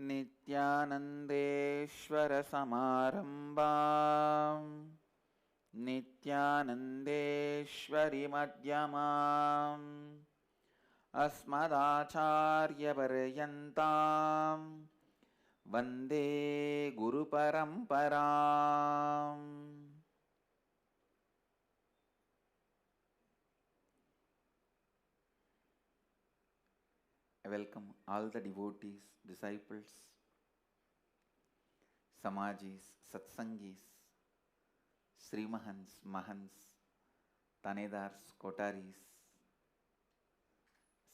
नित्यानन्देश्वर समारम्भां नित्यानन्देश्वरि मध्यमाम् अस्मदाचार्यपर्यन्तां वन्दे गुरुपरम्पराम्. I welcome all the devotees, disciples, Samajis, Satsangis, Srimahans, Mahans, Tanedars, Kotaris,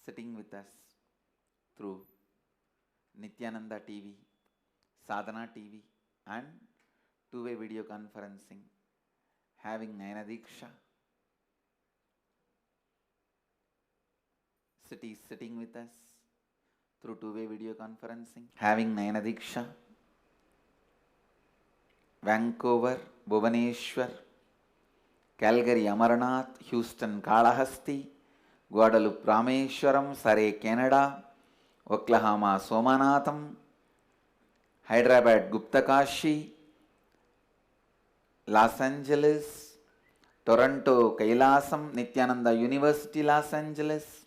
sitting with us through Nityananda TV, Sadhana TV and two-way video conferencing, having Nayana Diksha, sitting with us through two-way video conferencing, having Nayana Diksha, Vancouver, Bhubaneswar, Calgary, Amarnath, Houston, Kalahasti, Guadalupe, Rameshwaram, Surrey, Canada, Oklahoma, Somanatham, Hyderabad, Guptakashi, Los Angeles, Toronto, Kailasam, Nityananda University, Los Angeles,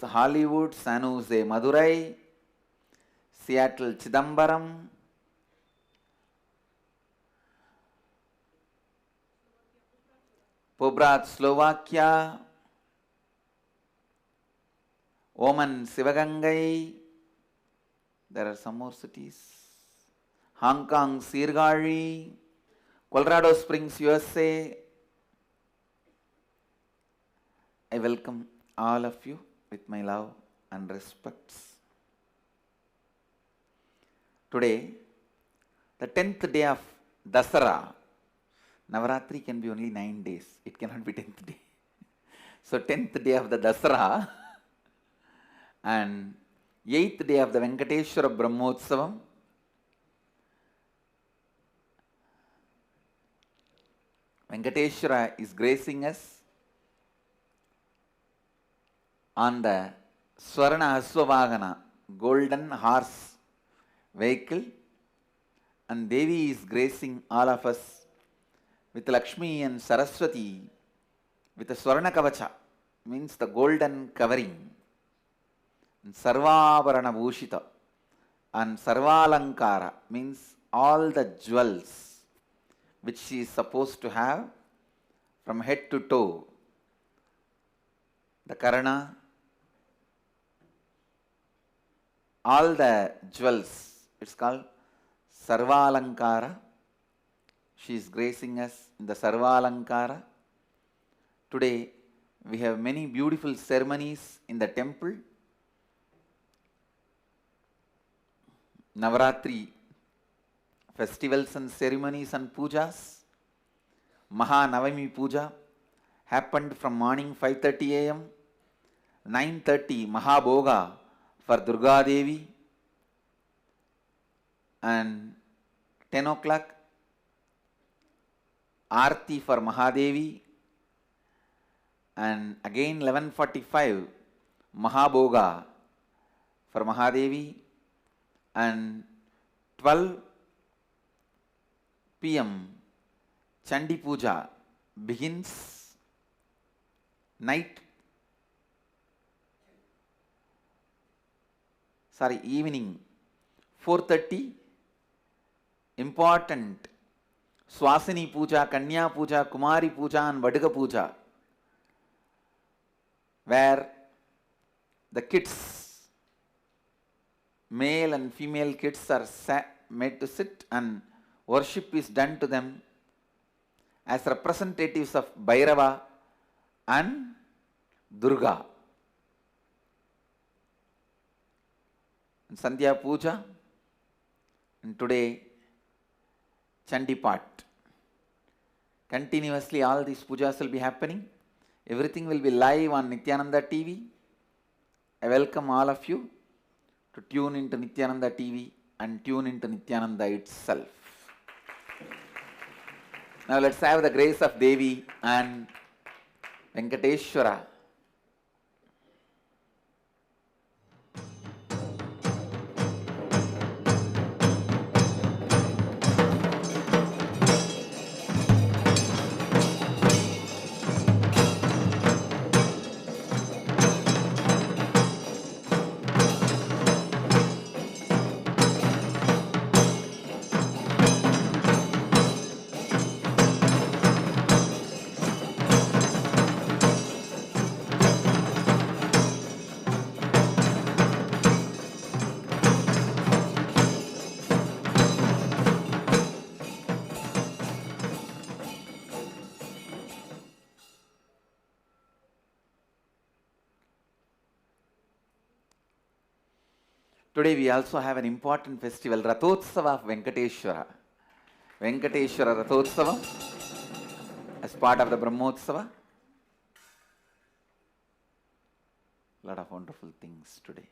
Hollywood, San Jose, Madurai, Seattle, Chidambaram, Pobrad, Slovakia, Oman, Sivagangai, there are some more cities, Hong Kong, Sirgari, Colorado Springs, USA. I welcome all of you with my love and respects. Today, the 10th day of Dasara. Navaratri can be only 9 days. It cannot be 10th day. So 10th day of the Dasara and 8th day of the Venkateshwara Brahmotsavam. Venkateshwara is gracing us on the Swarna Aswavagana, golden horse vehicle, and Devi is gracing all of us with Lakshmi and Saraswati with the Swarna Kavacha, means the golden covering, and Sarvavarana Bhushita, and Sarvalankara means all the jewels which she is supposed to have from head to toe. The Karana, all the jewels, it's called Sarvalankara. She is gracing us in the Sarvalankara. Today we have many beautiful ceremonies in the temple. Navaratri festivals and ceremonies and pujas. Maha Navami Puja happened from morning 5:30 a.m. 9:30 Mahabhoga for Durga Devi, and 10 o'clock Aarti for Mahadevi, and again 11:45 Mahabhoga for Mahadevi, and 12 p.m. Chandi Puja begins. Evening 4:30 important Swasini Puja, Kanya Puja, Kumari Puja and Vaduga Puja, where the kids, male and female kids, are made to sit and worship is done to them as representatives of Bhairava and Durga. And Sandhya Puja, and today Chandi Part. Continuously all these pujas will be happening. Everything will be live on Nityananda TV. I welcome all of you to tune into Nityananda TV and tune into Nityananda itself. Now let's have the grace of Devi and Venkateshwara. Today we also have an important festival, Rathotsava of Venkateshwara. Venkateshwara Rathotsava as part of the Brahmotsava. Lot of wonderful things today.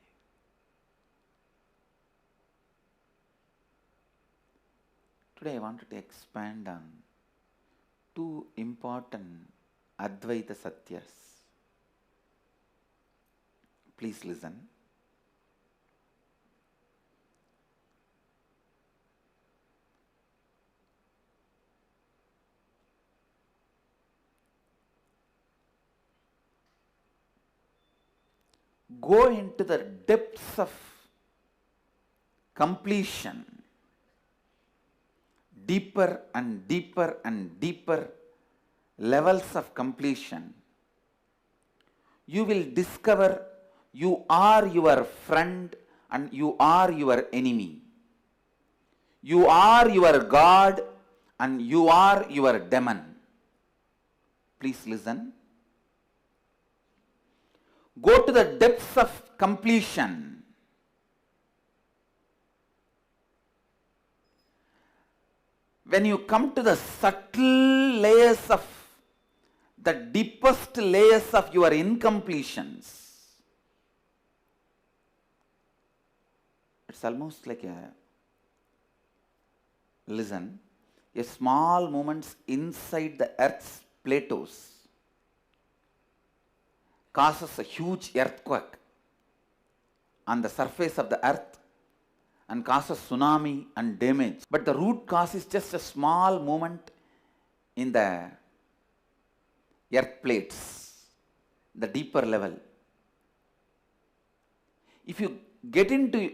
Today I wanted to expand on two important Advaita Satyas. Please listen. Go into the depths of completion, deeper and deeper and deeper levels of completion. You will discover you are your friend and you are your enemy. You are your God and you are your demon. Please listen. Go to the depths of completion. When you come to the subtle layers of the deepest layers of your incompletions, it's almost like a small movements inside the earth's plateaus causes a huge earthquake on the surface of the earth and causes tsunami and damage. But the root cause is just a small movement in the earth plates, the deeper level. If you get into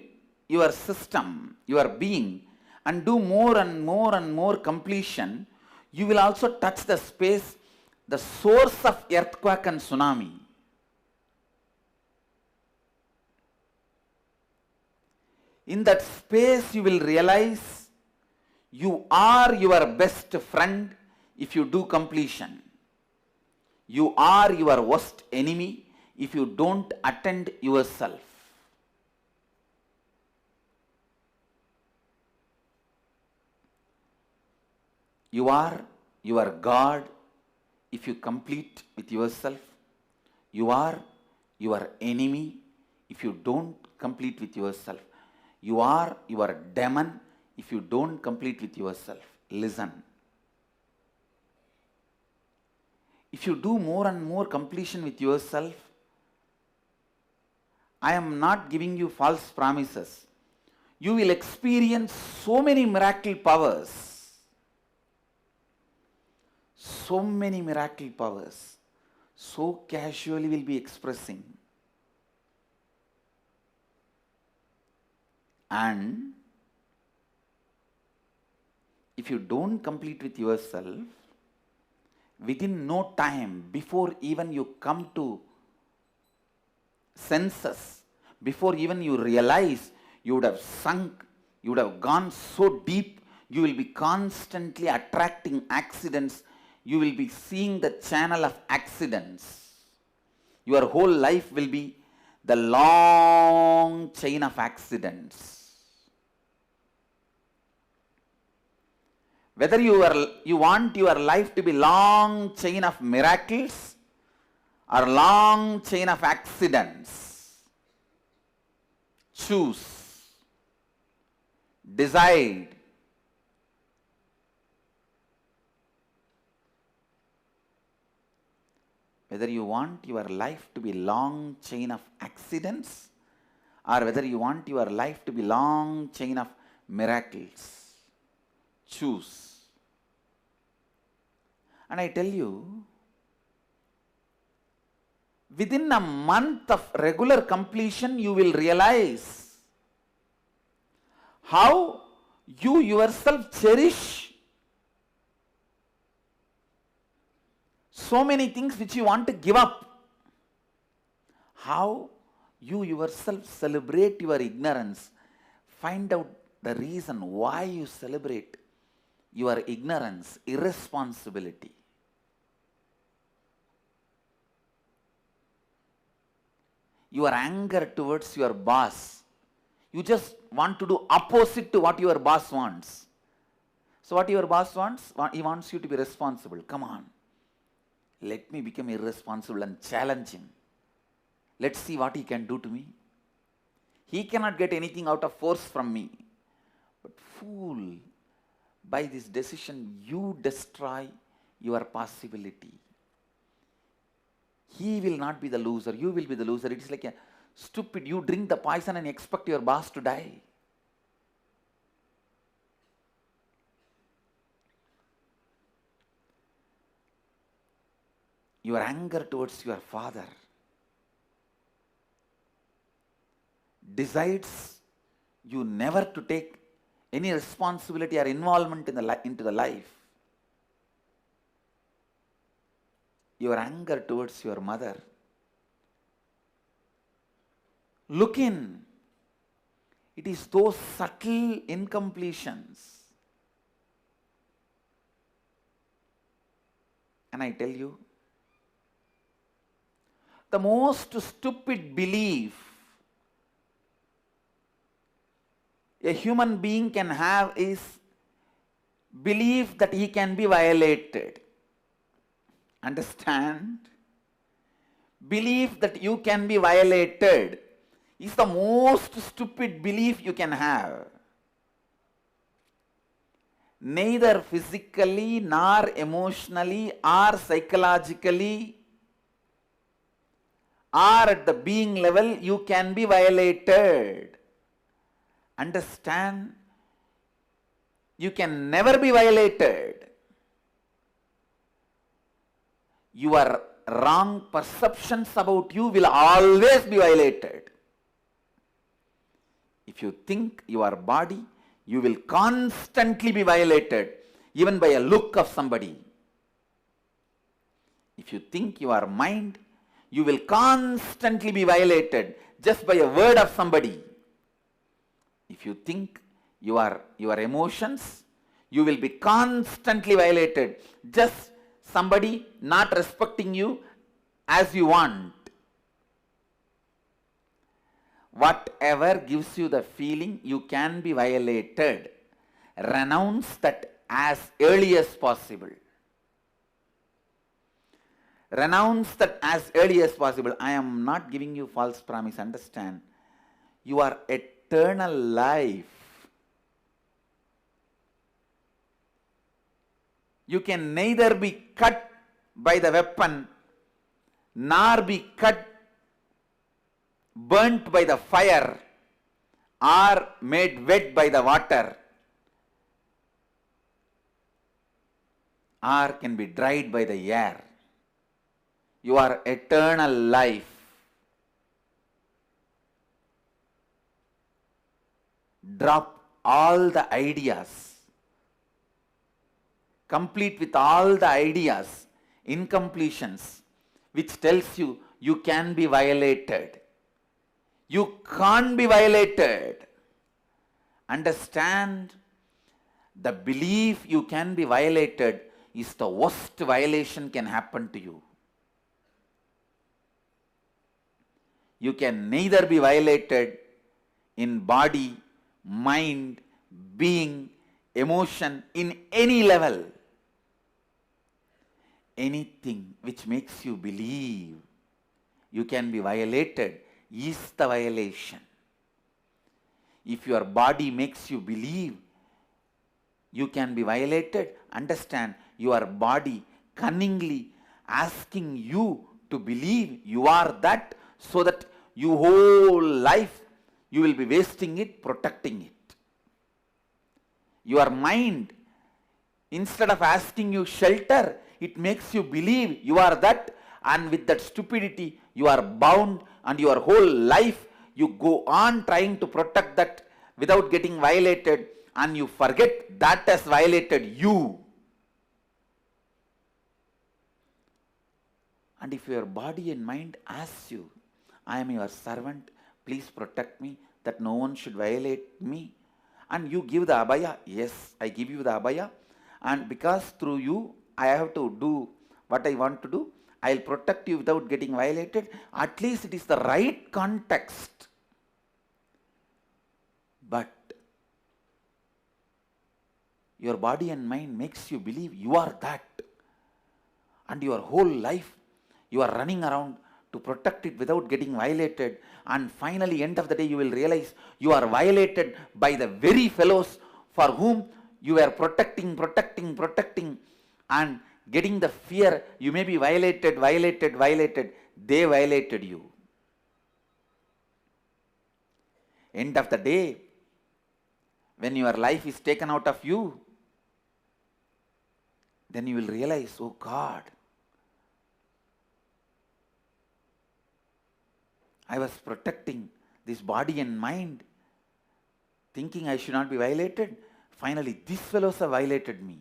your system, your being, and do more and more and more completion, you will also touch the space, the source of earthquake and tsunami. In that space, you will realize you are your best friend if you do completion. You are your worst enemy if you don't attend yourself. You are your God if you complete with yourself. You are your enemy if you don't complete with yourself. You are your demon if you don't complete with yourself. Listen. If you do more and more completion with yourself, I am not giving you false promises. You will experience so many miracle powers. So many miracle powers. So casually will be expressing. And if you don't complete with yourself, within no time, before even you come to senses, before even you realize, you would have sunk, you would have gone so deep, you will be constantly attracting accidents, you will be seeing the channel of accidents. Your whole life will be the long chain of accidents. Whether you want your life to be long chain of miracles or long chain of accidents, choose, decide. Whether you want your life to be long chain of accidents or whether you want your life to be long chain of miracles, choose. And I tell you, within a month of regular completion, you will realize how you yourself cherish so many things which you want to give up. How you yourself celebrate your ignorance. Find out the reason why you celebrate your ignorance, irresponsibility. Your anger towards your boss, You just want to do opposite to what your boss wants. So what your boss wants? He wants you to be responsible. Come on. Let me become irresponsible and challenge him. Let's see what he can do to me. He cannot get anything out of force from me. But fool, by this decision, you destroy your possibility. He will not be the loser. You will be the loser. It is like a stupid. You drink the poison and expect your boss to die. Your anger towards your father decides you never to take any responsibility or involvement in into the life. Your anger towards your mother. Look in. It is those subtle incompletions. And I tell you, the most stupid belief a human being can have is belief that he can be violated. Understand? Belief that you can be violated is the most stupid belief you can have. Neither physically, nor emotionally, or psychologically, or at the being level, you can be violated. Understand? You can never be violated. Your wrong perceptions about you will always be violated. If you think your body, you will constantly be violated, even by a look of somebody. If you think your mind, you will constantly be violated just by a word of somebody. If you think your emotions, you will be constantly violated. Just somebody not respecting you as you want. Whatever gives you the feeling you can be violated, renounce that as early as possible. Renounce that as early as possible. I am not giving you false promise. Understand? Your eternal life. You can neither be cut by the weapon, nor be burnt by the fire, or made wet by the water, or can be dried by the air. Your eternal life. Drop all the ideas. Complete with all the ideas, incompletions, which tells you you can be violated. You can't be violated. Understand? The belief you can be violated is the worst violation can happen to you. You can neither be violated in body, mind, being, emotion, in any level. Anything which makes you believe you can be violated is the violation. If your body makes you believe you can be violated, understand, your body cunningly asking you to believe you are that, so that your whole life you will be wasting it, protecting it. Your mind, instead of asking you shelter, it makes you believe you are that, and with that stupidity you are bound, and your whole life you go on trying to protect that without getting violated, and you forget that has violated you. And if your body and mind asks you, I am your servant, please protect me, that no one should violate me, and you give the abhaya, yes, I give you the abhaya, and because through you I have to do what I want to do, I will protect you without getting violated. At least it is the right context. But your body and mind makes you believe you are that. And your whole life you are running around to protect it without getting violated. And finally, end of the day, you will realize you are violated by the very fellows for whom you are protecting, and getting the fear you may be violated. They violated you. End of the day, when your life is taken out of you, then you will realize, oh God, I was protecting this body and mind, thinking I should not be violated. Finally, these fellows have violated me.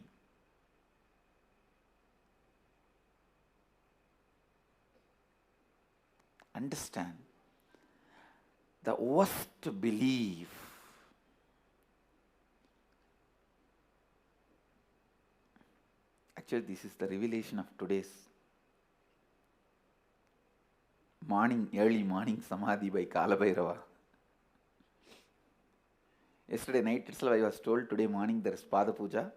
Understand, the worst belief actually, this is the revelation of today's early morning Samadhi by Kalabhairava. Yesterday night itself I was told today morning there is Pada Puja.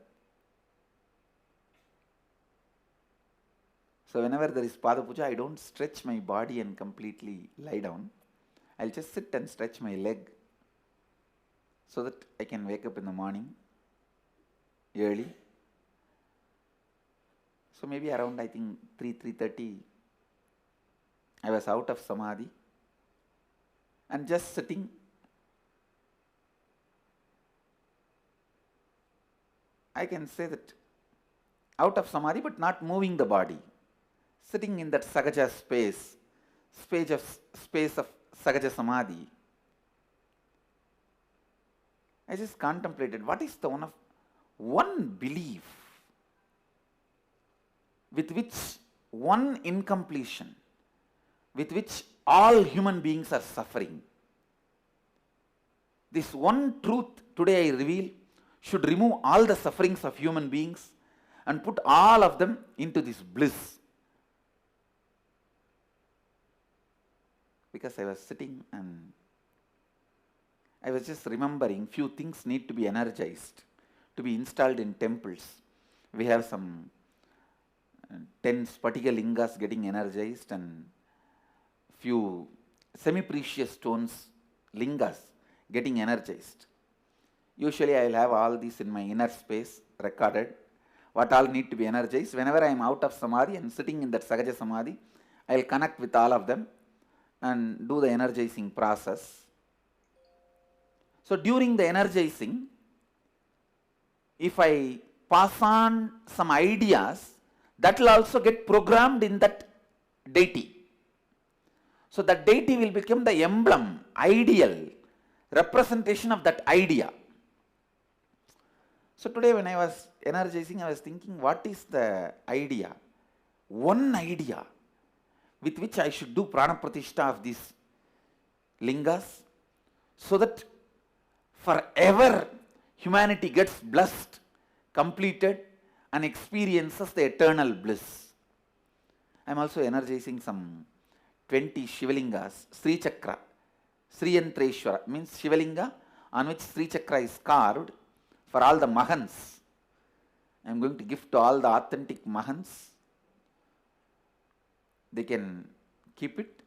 So whenever there is Pada Puja, I don't stretch my body and completely lie down. I'll just sit and stretch my leg so that I can wake up in the morning early. So maybe around, I think, 3:30, I was out of Samadhi and just sitting. I can say that out of Samadhi but not moving the body. Sitting in that Sagaja space of Sagaja Samadhi. I just contemplated what is the one belief with which one incompletion, with which all human beings are suffering. This one truth today I reveal should remove all the sufferings of human beings and put all of them into this bliss. Because I was sitting and I was just remembering few things need to be energized, to be installed in temples. We have some 10 Spatika lingas getting energized and few semi-precious stones, lingas, getting energized. Usually I will have all these in my inner space recorded, what all need to be energized. Whenever I am out of Samadhi and sitting in that Sagaja Samadhi, I will connect with all of them and do the energizing process. So during the energizing, if I pass on some ideas, that will also get programmed in that deity. So that deity will become the emblem, ideal representation of that idea. So today when I was energizing, I was thinking, what is the idea? One idea with which I should do prana pratishtha of these lingas, so that forever humanity gets blessed, completed, and experiences the eternal bliss. I am also energizing some 20 Shivalingas, Sri Chakra, Sri Yantreshwara, means Shivalinga on which Sri Chakra is carved for all the Mahans. I am going to give to all the authentic Mahans. They can keep it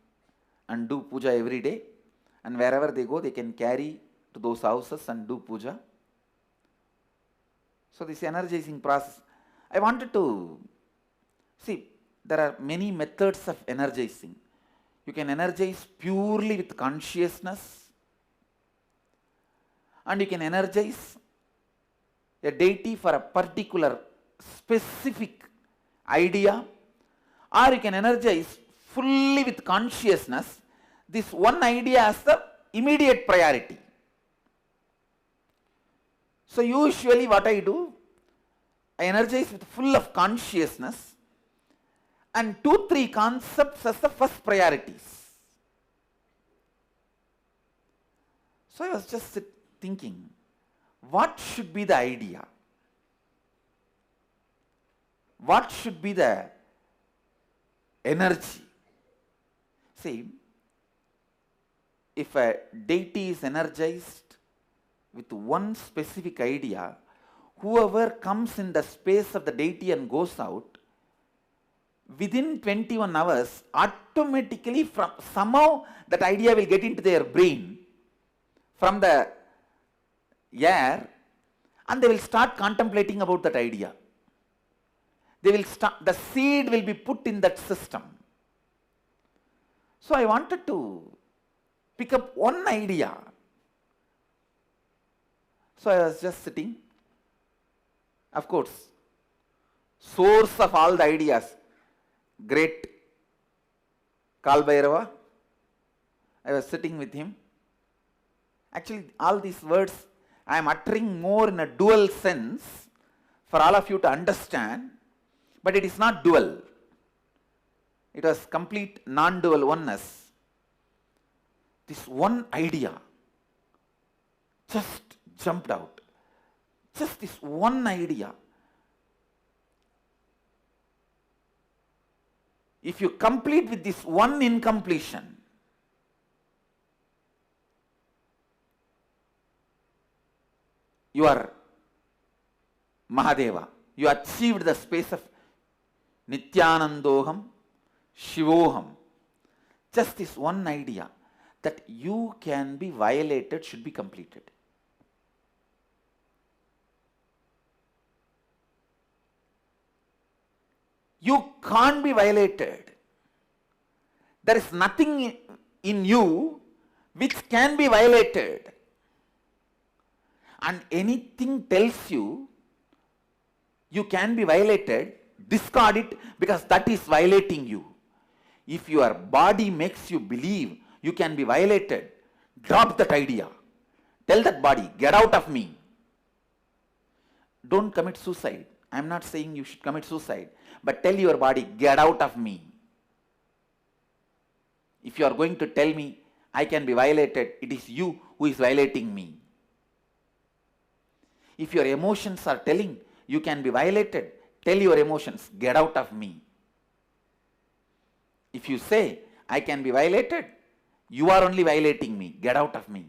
and do puja every day, and wherever they go they can carry to those houses and do puja. So this energizing process, I wanted to see, there are many methods of energizing. You can energize purely with consciousness, and you can energize a deity for a particular specific idea, or you can energize fully with consciousness this one idea as the immediate priority. So usually what I do, I energize with full of consciousness and 2-3 concepts as the first priorities. So I was just thinking, what should be the idea? What should be the energy? See, if a deity is energized with one specific idea, whoever comes in the space of the deity and goes out, within 21 hours, automatically from somehow that idea will get into their brain from the air, and they will start contemplating about that idea. They will start, the seed will be put in that system. So I wanted to pick up one idea. So I was just sitting. Of course, source of all the ideas, great Kal Bhairava. I was sitting with him. Actually, all these words I am uttering more in a dual sense for all of you to understand, but it is not dual. It was complete non-dual oneness. This one idea just jumped out. Just this one idea. If you complete with this one incompletion, you are Mahadeva. You achieved the space of Nityanandoham, Shivoham. Just this one idea that you can be violated should be completed. You can't be violated. There is nothing in you which can be violated. And anything tells you you can be violated, discard it, because that is violating you. If your body makes you believe you can be violated, drop that idea. Tell that body, get out of me. Don't commit suicide. I am not saying you should commit suicide, but tell your body, get out of me. If you are going to tell me I can be violated, it is you who is violating me. If your emotions are telling you can be violated, tell your emotions, get out of me. If you say I can be violated, you are only violating me, get out of me.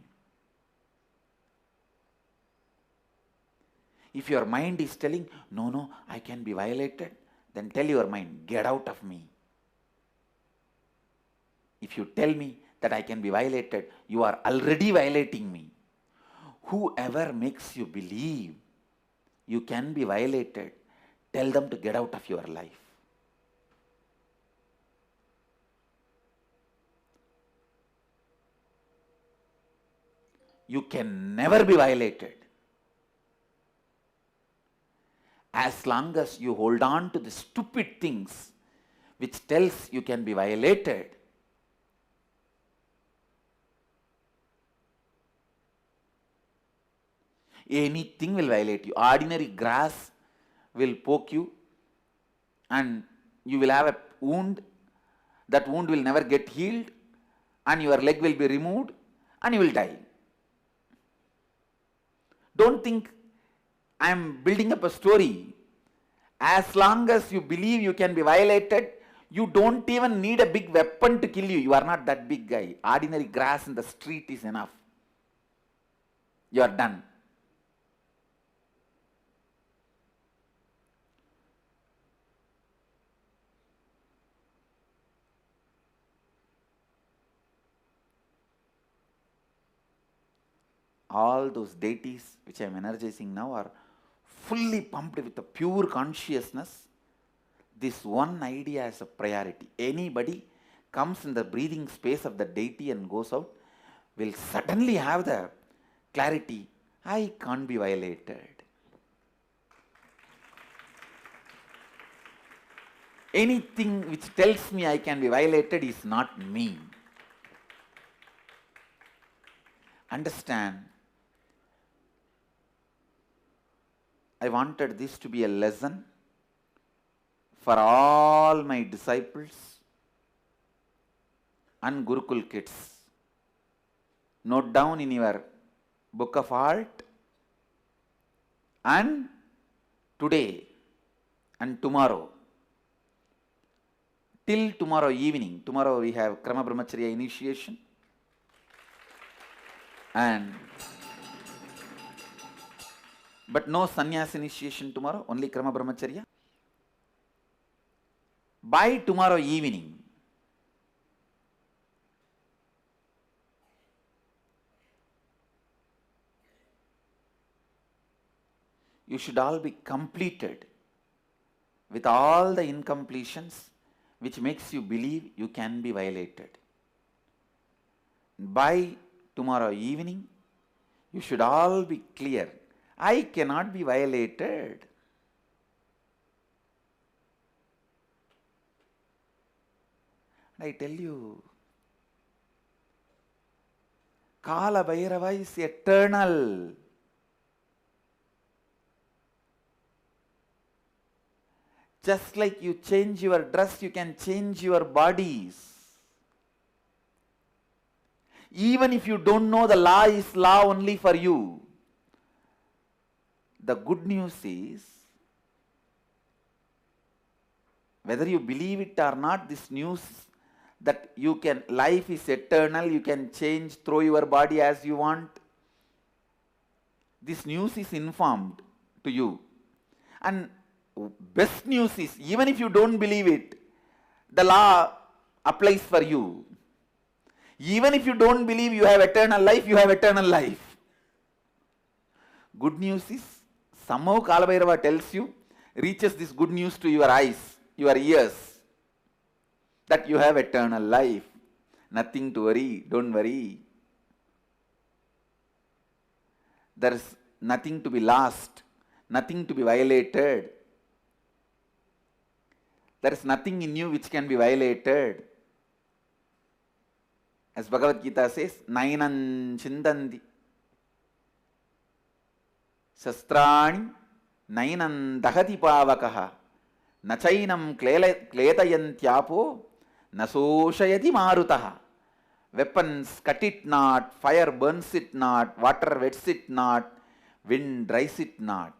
If your mind is telling, no, I can be violated, then tell your mind, get out of me. If you tell me that I can be violated, you are already violating me. Whoever makes you believe you can be violated, tell them to get out of your life. You can never be violated. As long as you hold on to the stupid things which tells you can be violated, anything will violate you. Ordinary grass will poke you and you will have a wound. That wound will never get healed and your leg will be removed and you will die. Don't think I am building up a story. As long as you believe you can be violated, you don't even need a big weapon to kill you. You are not that big guy. Ordinary grass in the street is enough. You are done. All those deities which I am energizing now are fully pumped with a pure consciousness. This one idea is a priority. Anybody comes in the breathing space of the deity and goes out will suddenly have the clarity, I can't be violated. Anything which tells me I can be violated is not me. Understand? I wanted this to be a lesson for all my disciples and Gurukul kids. Note down in your book of heart, and today and tomorrow, till tomorrow evening. Tomorrow we have Krama Brahmacharya initiation, and But no sannyas initiation tomorrow, only Krama Brahmacharya. By tomorrow evening, you should all be completed with all the incompletions which makes you believe you can be violated. By tomorrow evening, you should all be clear. I cannot be violated. And I tell you, Kala Bhairava is eternal. Just like you change your dress, you can change your bodies. Even if you don't know the law is law only for you. The good news is, whether you believe it or not, this news that you can, life is eternal, you can change, throw your body as you want. This news is informed to you. And best news is, even if you don't believe it, the law applies for you. Even if you don't believe you have eternal life, you have eternal life. Good news is, somehow Kala Bhairava tells you, reaches this good news to your eyes, your ears, that you have eternal life. Nothing to worry, don't worry. There is nothing to be lost, nothing to be violated. There is nothing in you which can be violated. As Bhagavad Gita says, Nainan Chindanti Shastrani Nainan Dahati Pavakaha Nachainam Kletayantyapo Nasoshayati Marutaha. Weapons cut it not, fire burns it not, water wets it not, wind dries it not.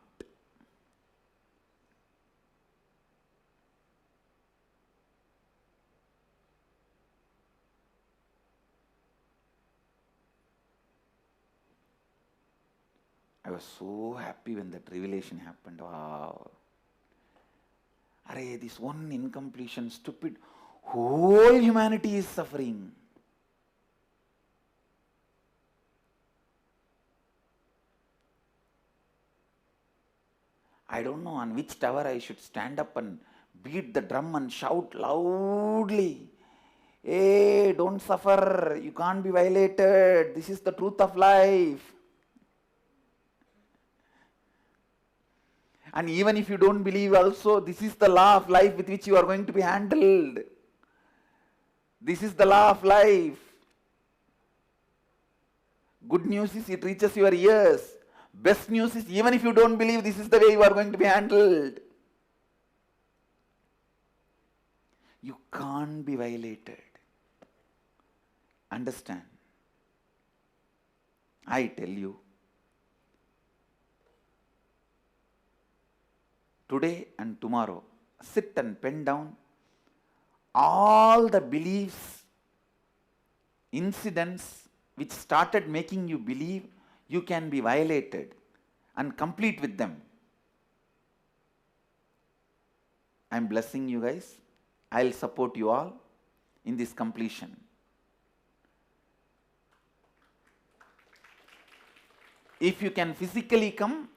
I was so happy when that revelation happened. Wow. Array, this one incompletion, stupid, whole humanity is suffering. I don't know on which tower I should stand up and beat the drum and shout loudly. Hey, don't suffer, you can't be violated, this is the truth of life. And even if you don't believe also, this is the law of life with which you are going to be handled. This is the law of life. Good news is it reaches your ears. Best news is even if you don't believe, this is the way you are going to be handled. You can't be violated. Understand? I tell you, today and tomorrow, sit and pen down all the beliefs, incidents which started making you believe you can be violated, and complete with them. I am blessing you guys. I will support you all in this completion. If you can physically come,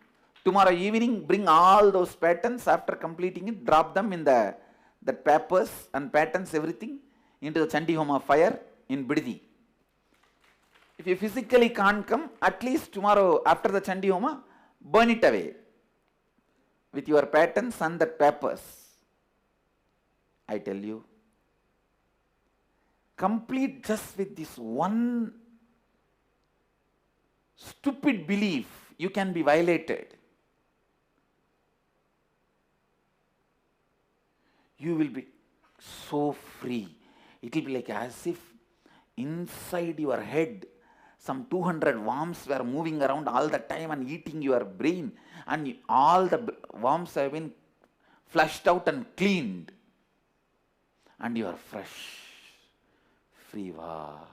tomorrow evening, bring all those patterns. After completing it, drop them in the papers and patterns, everything, into the Chandi Homa fire in Biddi. If you physically can't come, at least tomorrow after the Chandi Homa, burn it away with your patterns and the papers. I tell you, complete just with this one stupid belief, you can be violated. You will be so free. It will be like as if inside your head some 200 worms were moving around all the time and eating your brain, and all the worms have been flushed out and cleaned, and you are fresh, free. Wow.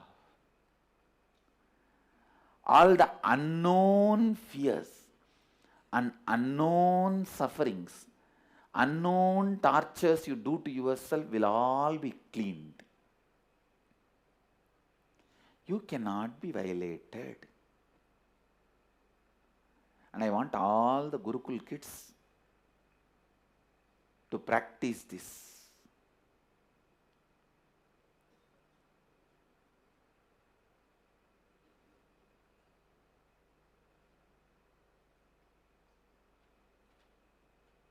All the unknown fears, and unknown sufferings, unknown tortures you do to yourself will all be cleaned. You cannot be violated. And I want all the Gurukul kids to practice this.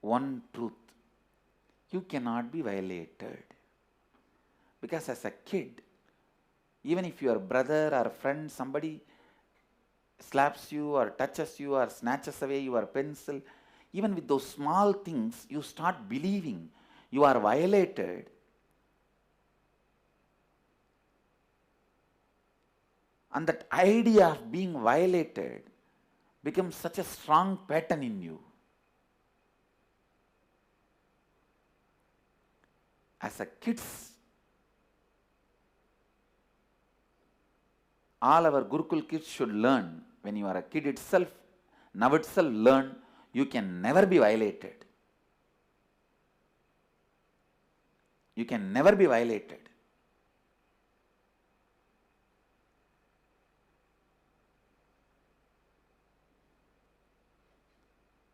One truth, you cannot be violated. Because as a kid, even if your brother or friend, somebody slaps you or touches you or snatches away your pencil, even with those small things, you start believing you are violated. And that idea of being violated becomes such a strong pattern in you. As a kids, all our Gurukul kids should learn, when you are a kid itself, now itself learn, you can never be violated. You can never be violated.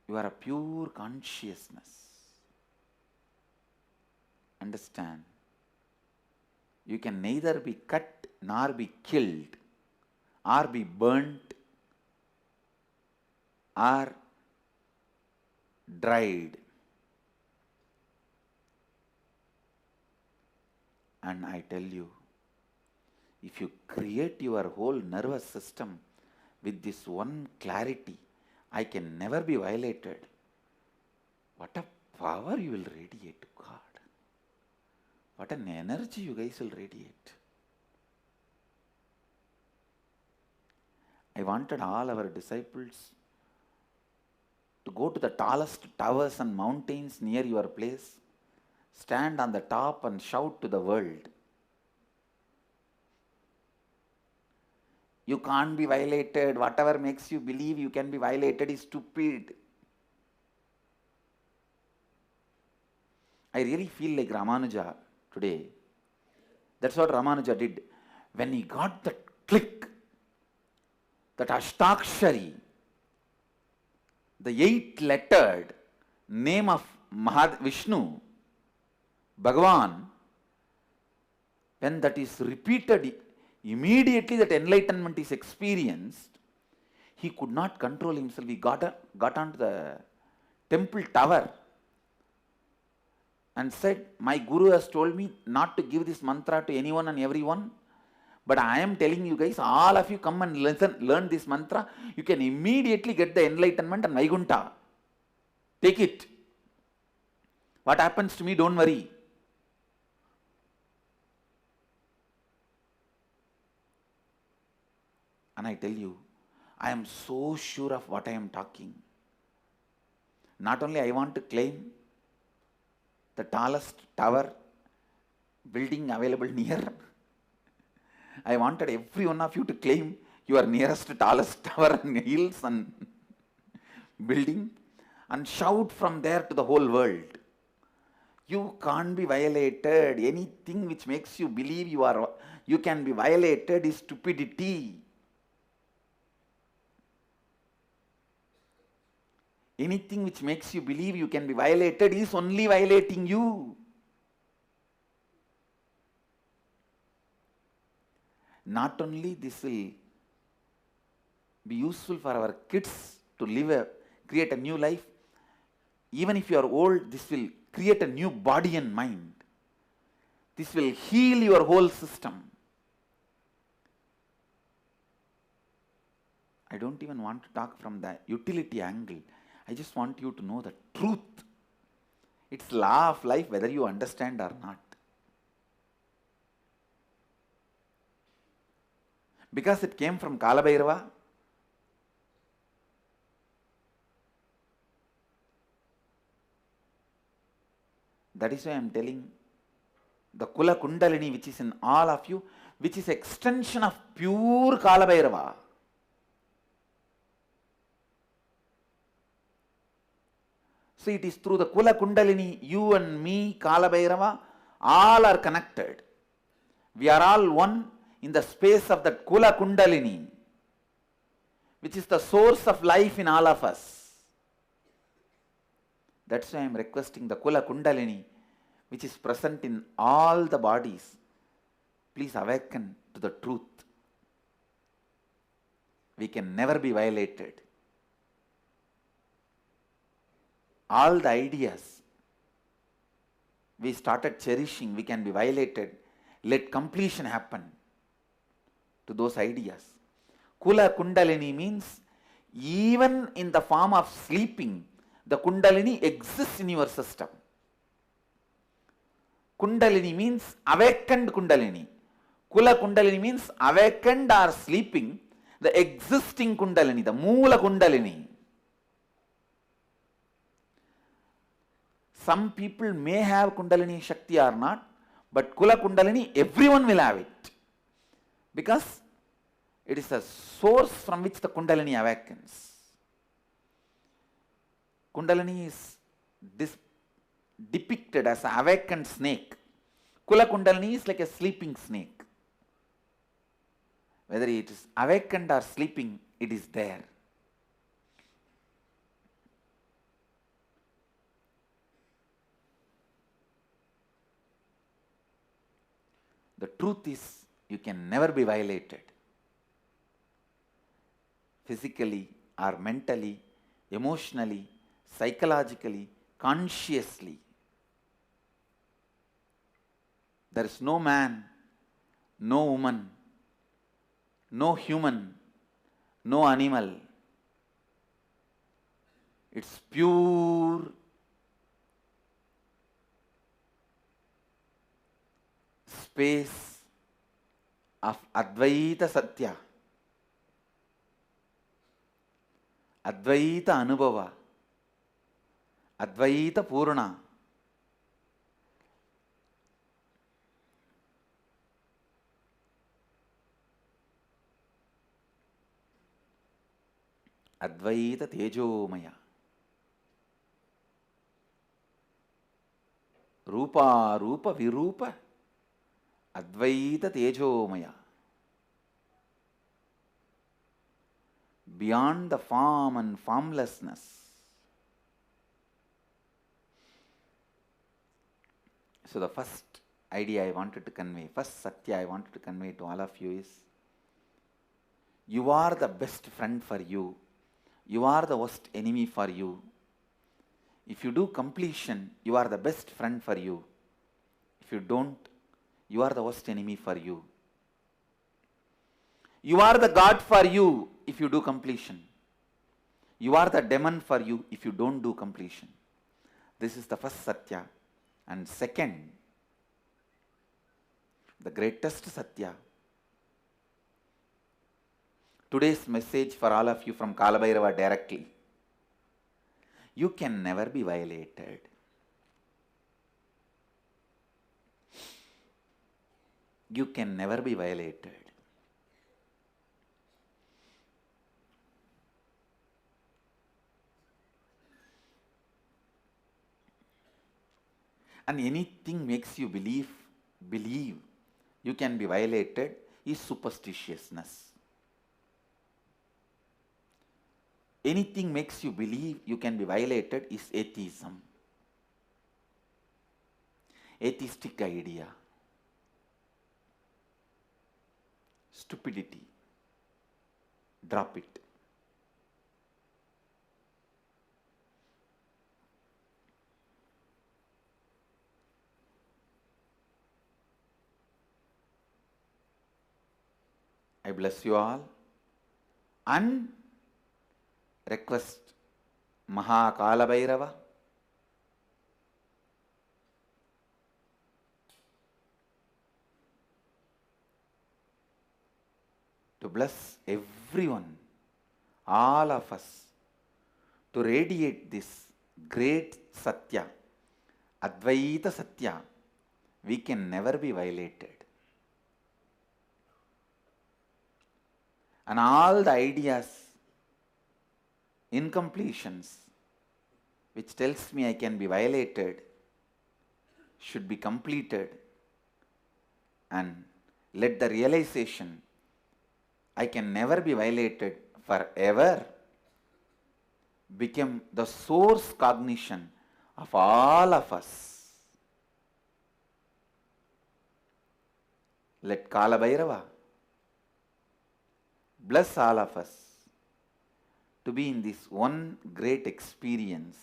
You are a pure consciousness. Understand? You can neither be cut nor be killed, or be burnt, or dried. And I tell you, if you create your whole nervous system with this one clarity, I can never be violated, what a power you will radiate to God. What an energy you guys will radiate. I wanted all our disciples to go to the tallest towers and mountains near your place, stand on the top and shout to the world, you can't be violated. Whatever makes you believe you can be violated is stupid. I really feel like Ramanuja today. That's what Ramanuja did. When he got that click, that Ashtakshari, the 8-lettered name of Vishnu, Bhagavan, when that is repeated, immediately that enlightenment is experienced, he could not control himself. He got onto the temple tower and said, my Guru has told me not to give this mantra to anyone and everyone, but I am telling you guys, all of you come and learn this mantra. You can immediately get the enlightenment and Vaikuntha. Take it. What happens to me, don't worry. And I tell you, I am so sure of what I am talking. Not only I want to claim the tallest tower building available near, I wanted every one of you to claim your nearest tallest tower and hills and building and shout from there to the whole world. You can't be violated. Anything which makes you believe you can be violated is stupidity. Anything which makes you believe you can be violated is only violating you. Not only this will be useful for our kids to create a new life, even if you are old, this will create a new body and mind. This will heal your whole system. I don't even want to talk from the utility angle. I just want you to know the truth. It's law of life whether you understand or not. Because it came from Kalabhairava, that is why I am telling the Kula Kundalini which is in all of you, which is extension of pure Kalabhairava. So it is through the Kula Kundalini, you and me, Kala Bhairava, all are connected. We are all one in the space of that Kula Kundalini, which is the source of life in all of us. That's why I am requesting the Kula Kundalini, which is present in all the bodies. Please awaken to the truth. We can never be violated. All the ideas we started cherishing, we can be violated. Let completion happen to those ideas. Kula Kundalini means even in the form of sleeping, the Kundalini exists in your system. Kundalini means awakened Kundalini. Kula Kundalini means awakened or sleeping, the existing Kundalini, the Moola Kundalini. Some people may have Kundalini Shakti or not, but Kula Kundalini, everyone will have it. Because it is a source from which the Kundalini awakens. Kundalini is depicted as an awakened snake. Kula Kundalini is like a sleeping snake. Whether it is awakened or sleeping, it is there. The truth is, you can never be violated. Physically or mentally, emotionally, psychologically, consciously. There is no man, no woman, no human, no animal. It's pure space of Advaita Satya, Advaita Anubhava, Advaita Purna. Advaita Tejomaya. Rupa, Rupa, Virupa. Advaita Tejomaya. Beyond the form and formlessness. So the first idea I wanted to convey, first Satya I wanted to convey to all of you is, you are the best friend for you. You are the worst enemy for you. If you do completion, you are the best friend for you. If you don't, you are the worst enemy for you. You are the God for you if you do completion. You are the demon for you if you don't do completion. This is the first Satya. And second, the greatest Satya. Today's message for all of you from Kala Bhairava directly. You can never be violated. You can never be violated. And anything makes you believe you can be violated is superstitiousness. Anything makes you believe you can be violated is atheism. Atheistic idea. Stupidity. Drop it. I bless you all and request Mahakala Bhairava to bless everyone, all of us, to radiate this great Satya, Advaita Satya. We can never be violated. And all the ideas, incompletions, which tells me I can be violated should be completed, and let the realization I can never be violated forever become the source cognition of all of us. Let Kala Bhairava bless all of us to be in this one great experience.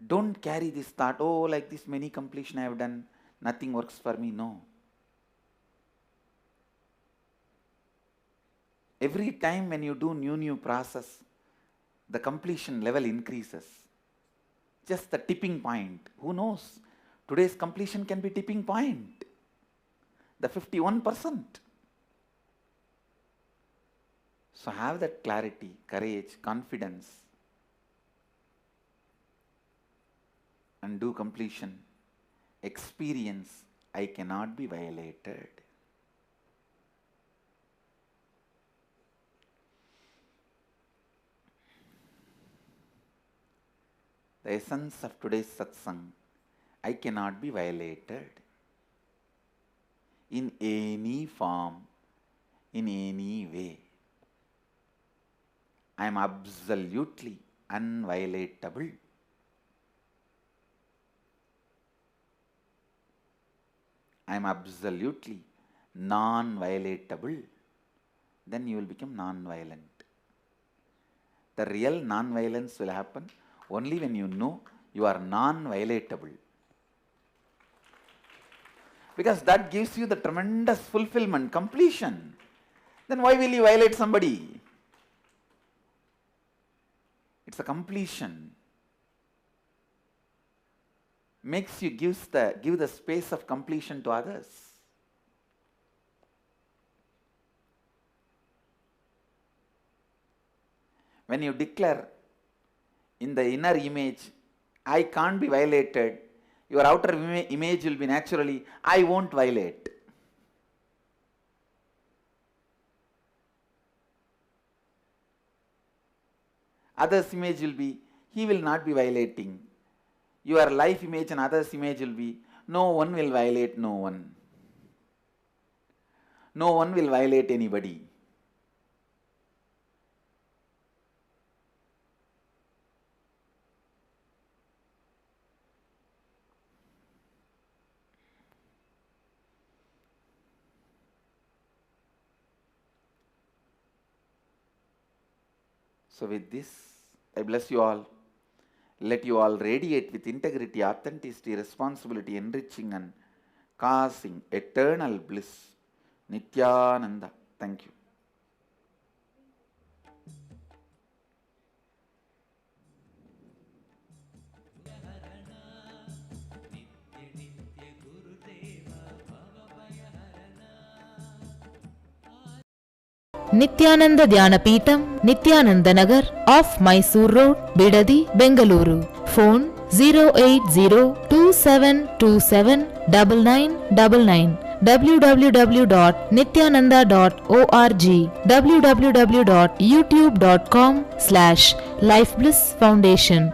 Don't carry this thought, oh, like this many completion I have done, nothing works for me. No. Every time when you do new process, the completion level increases. Just the tipping point. Who knows? Today's completion can be tipping point. The 51%. So have that clarity, courage, confidence, and do completion. Experience, I cannot be violated. The essence of today's satsang, I cannot be violated in any form, in any way. I am absolutely unviolatable. I am absolutely non-violatable. Then you will become non-violent. The real non-violence will happen only when you know you are non-violatable. Because that gives you the tremendous fulfillment, completion. Then why will you violate somebody? It's a completion. Makes you give the space of completion to others. When you declare in the inner image, I can't be violated, your outer image will be naturally, I won't violate. Others' image will be, he will not be violating. Your life image and others' image will be, no one will violate no one. No one will violate anybody. So with this, I bless you all. Let you all radiate with integrity, authenticity, responsibility, enriching and causing eternal bliss. Nityananda. Thank you. Nityananda Dhyanapitham, Nityananda Nagar, off Mysore Road, Bidadi, Bengaluru. Phone 08027279999. www.nityananda.org. www.youtube.com/Life Bliss Foundation.